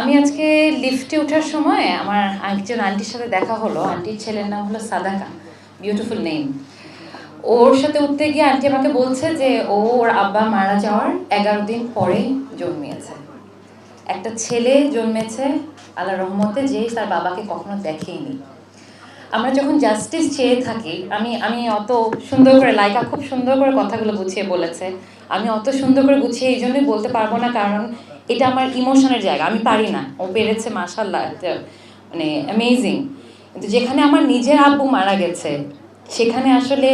আমি আজকে লিফটে ওঠার সময় আমার একজন আন্টির সাথে দেখা হলো। আন্টির ছেলের নাম হলো সাদাকা, বিউটিফুল নেম। ওর সাথে উঠতে গিয়ে আন্টি আমাকে বলছে যে ওর আব্বা মারা যাওয়ার 11 দিন পরে জন্মিয়েছে, একটা ছেলে জন্মেছে আল্লাহ রহমতে, যে তার বাবাকে কখনো দেখেইনি। আমরা যখন জাস্টিস চেয়ে থাকি, আমি অত সুন্দর করে, লাইকা খুব সুন্দর করে কথাগুলো গুছিয়ে বলেছে, আমি অত সুন্দর করে গুছিয়ে এই জন্যই বলতে পারবো না, কারণ এটা আমার ইমোশনের জায়গা, আমি পারি না। ও পেরেছে, মাশাআল্লাহ, মানে অ্যামেজিং। কিন্তু যেখানে আমার নিজের আব্বু মারা গেছে, সেখানে আসলে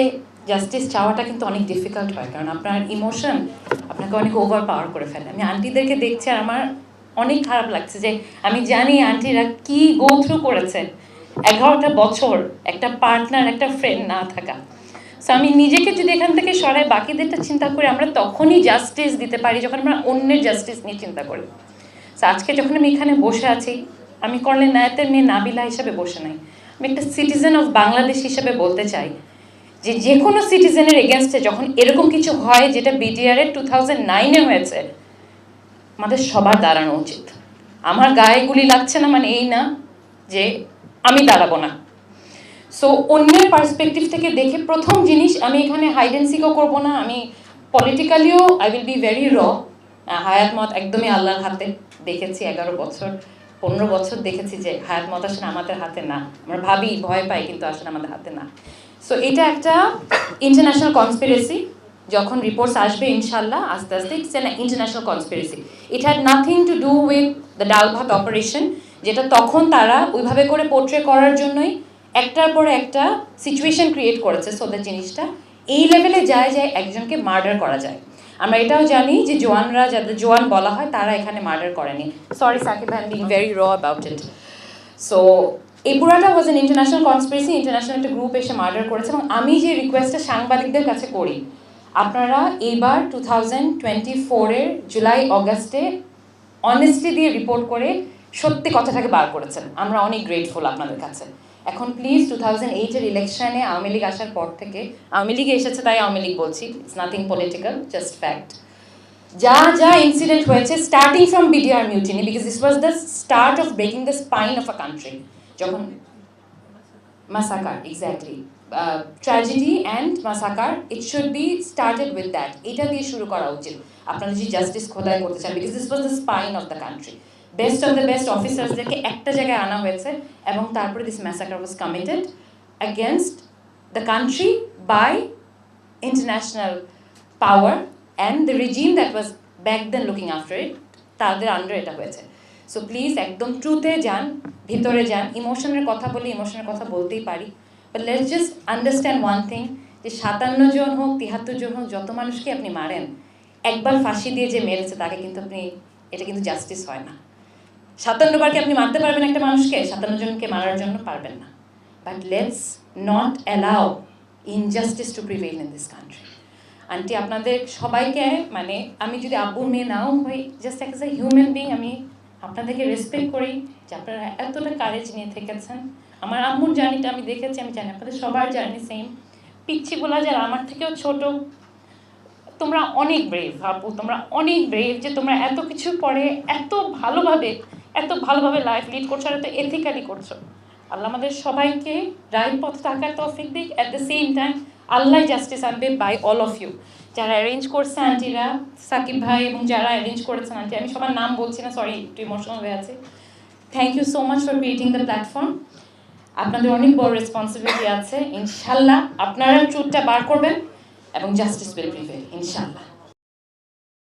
জাস্টিস চাওয়াটা কিন্তু অনেক ডিফিকাল্ট হয়, কারণ আপনার ইমোশন আপনাকে অনেক ওভার পাওয়ার করে ফেলে। আমি আন্টিদেরকে দেখছি আর আমার অনেক খারাপ লাগছে যে আমি জানি আন্টিরা কি গো থ্রু করেছে 11টা বছর একটা পার্টনার, একটা ফ্রেন্ড না থাকা। সো আমি নিজেকে যদি এখান থেকে সরাই, বাকিদেরটা চিন্তা করি, আমরা তখনই জাস্টিস দিতে পারি যখন আমরা অন্যের জাস্টিস নিয়ে চিন্তা করি। সো আজকে যখন আমি এখানে বসে আছি, আমি কর্নেল নায়াতের মেয়ে নাবিলা হিসাবে বসে নাই, আমি একটা সিটিজেন অফ বাংলাদেশ হিসাবে বলতে চাই যে যে কোনো সিটিজেনের এগেনস্টে যখন এরকম কিছু হয়, যেটা বিডিআর 2009-এ হয়েছে, আমাদের সবার দাঁড়ানো উচিত। আমার গায়ে গুলি লাগছে না মানে এই না যে আমি দাঁড়াবো না। সো অন্যের পার্সপেক্টিভ থেকে দেখে প্রথম জিনিস, আমি এখানে হাইড অ্যান্ড সিকও করবো না, আমি পলিটিক্যালিও আই উইল বি ভেরি র। হায়াত মত একদমই আল্লাহর হাতে, দেখেছি 11 বছর 15 বছর দেখেছি যে হায়াত মত আসলে আমাদের হাতে না। আমরা ভাবি, ভয় পাই, কিন্তু আসলে আমাদের হাতে না। সো এটা একটা ইন্টারন্যাশনাল কনস্পিরেসি। যখন রিপোর্টস আসবে ইনশাল্লাহ আস্তে আস্তে, it's an international conspiracy. It had nothing to do with the ডাল ভাত অপারেশন, যেটা তখন তারা ওইভাবে করে পোর্ট্রে করার জন্যই একটার পরে একটা সিচুয়েশন ক্রিয়েট করেছে, সো দ্যাট জিনিসটা এই লেভেলে যায় যে একজনকে মার্ডার করা যায়। আমরা এটাও জানি যে জোয়ানরা, যাদের জোয়ান বলা হয়, তারা এখানে মার্ডার করেনি। Sorry Sakib, I am being very raw about it. So এই পুরাটা was an international conspiracy, international একটা গ্রুপ এসে মার্ডার করেছে। এবং আমি যে রিকোয়েস্টটা সাংবাদিকদের কাছে করি, আপনারা এইবার 2024-এর জুলাই অগাস্টে অনেস্টলি দিয়ে রিপোর্ট করে সত্যি কথাটাকে বার করেছেন, আমরা অনেক গ্রেটফুল আপনাদের কাছে। এখন প্লিজ 2008-এর ইলেকশনে আওয়ামী লীগ আসার পর থেকে, আওয়ামী লীগ এসেছে তাই আওয়ামী লীগ বলছি, it's nothing political, just fact, যা যা ইনসিডেন্ট হয়েছে, starting from BDR mutiny, because this was the start of breaking the spine of a country. যখন massacre, exactly, tragedy and massacre, it should be started with that. এটা দিয়ে শুরু করা উচিত আপনারা যদি জাস্টিস খোদাই করতে চান, because this was the spine of the country. Best of the best অফিসার্সদেরকে একটা জায়গায় আনা হয়েছে, এবং তারপরে this massacre was committed against the country by international power and the regime that was back then looking after it, তাদের under এটা হয়েছে। সো প্লিজ একদম ট্রুথে যান, ভিতরে যান। ইমোশনের কথা বলে ইমোশনের কথা বলতেই পারি, but let's just understand one thing, যে 57 জন হোক, 73 জন হোক, যত মানুষকে আপনি মারেন, একবার ফাঁসি দিয়ে যে মেরেছে তাকে কিন্তু আপনি, এটা কিন্তু জাস্টিস হয় না। 57 বার কি আপনি মারতে পারবেন একটা মানুষকে? 57 জনকে মারার জন্য পারবেন না। But let's not allow injustice to prevail in this country. Aunty, আপনাদের সবাইকে, মানে আমি যদি আব্বুর মেয়ে নাও হই, just as a human being আমি আপনাদেরকে রেসপেক্ট করি যে আপনারা এতটা কারেজ নিয়ে থেকেছেন। আমার আম্মুর জার্নিটা আমি দেখেছি, আমি জানি আপনাদের সবার জার্নি সেম। পিচ্ছি বলা যারা আমার থেকেও ছোট, তোমরা অনেক ব্রেভ আপু, তোমরা অনেক ব্রেভ যে তোমরা এত কিছু পরে এত ভালোভাবে লাইফ লিড করছো, আর এত এথিক্যালি করছো। আল্লাহ আমাদের সবাইকে রাইট পথে থাকার তৌফিক দিক। At the same time Allah justice আনবে বাই অল অফ ইউ। যারা অ্যারেঞ্জ করছে আন্টিরা, সাকিব ভাই, এবং যারা অ্যারেঞ্জ করেছেন আন্টি, আমি সবার নাম বলছি না, সরি, একটু ইমোশনাল হয়ে আছে। Thank you so much for creating the platform. আপনাদের অনেক বড় রেসপন্সিবিলিটি আছে। ইনশাল্লাহ আপনারা ট্রুথটা বার করবেন এবং জাস্টিস উইল প্রিভেইল, ইনশাল্লাহ।